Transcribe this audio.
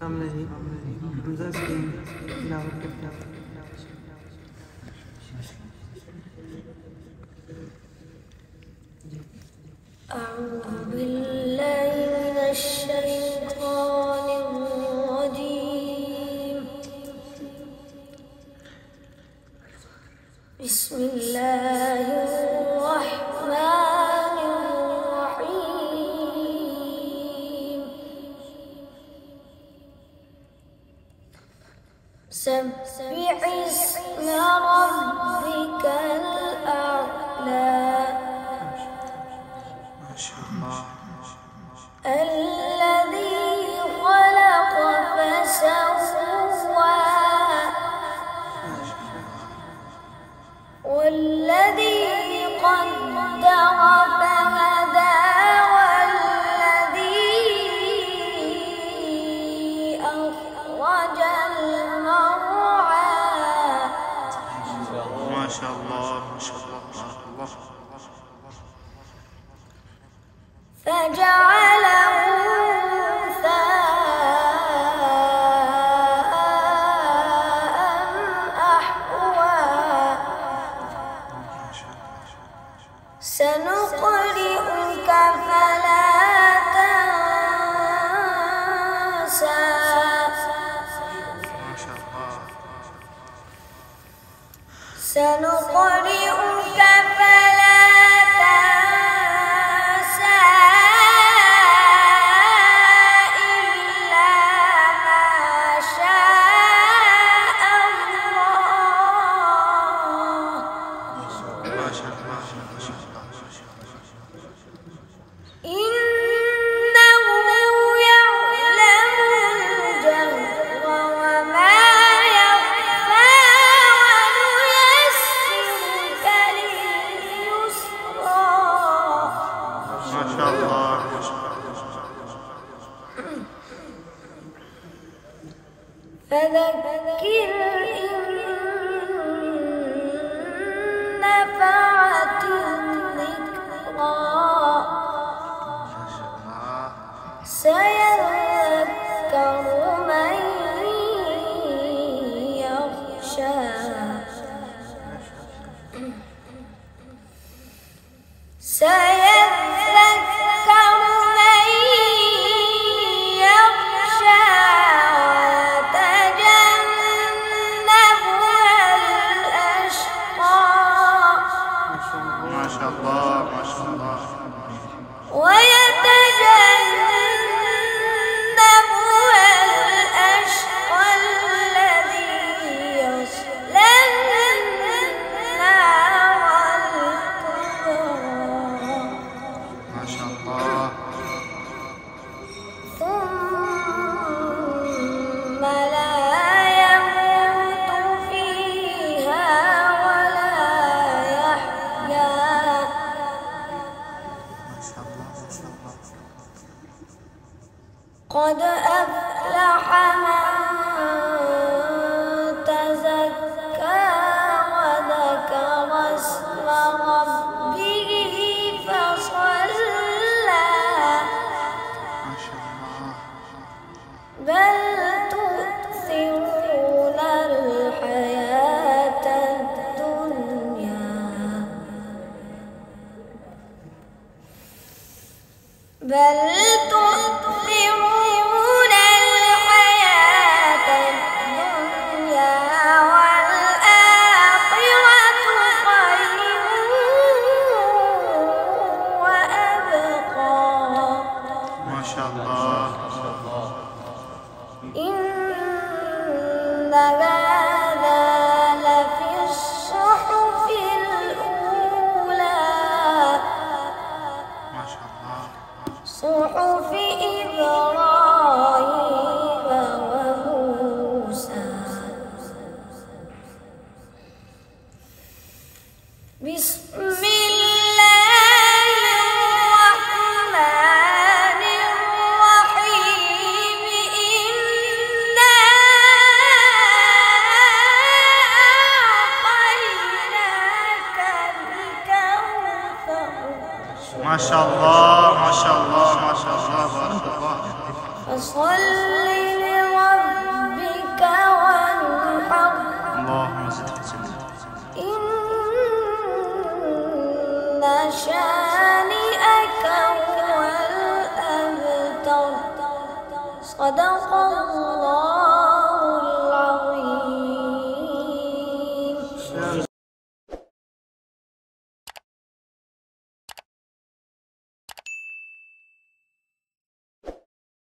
सामने ही हमजा स्क्रीन तिलावत करते हैं। أعوذ بالله من الشيطان الرجيم. بسم الله الرحمن الرحيم. سبح اسم ربك الأعلى الذي خلق فسوى والذي قدر فهدى والذي أخرج المرعى. ما شاء الله ما شاء الله الله. فجعله غثاء أحوى. سنقرئك فلا تنسى. سنقرئك فلا تنسى إلا ما شاء الله. إنه يعلم الجهر وما يخفى ونيسرك لليسرى. ما شاء الله ما شاء الله. فذكر إن نفعت الذكرى. سيذكر من يخشى. سيذكر من يخشى ويتجنبها الأشقى. ما شاء الله ما شاء الله. ويتجنبها الأشقى الذي يصلى النار الكبرى. ما شاء الله. ثم لا يموت فيها ولا يحيا. ما شاء الله ما شاء الله. قد أفلح من تزكى وذكر اسم ربه فصلى. ما شاء الله. بل تؤثرون الحياة الدنيا بل تؤثرون الحياة الدنيا والآخرة خير وأبقى. ما شاء الله. إن هذا لفي الصحف الأولى ما شاء الله. صحف إبراهيم وموسى. بسم الله الرحمن الرحيم. إنا أعطيناك الكوثر. ما شاء الله ما شاء الله ما شاء الله بارك الله. فصل لربك صدق الله العظيم.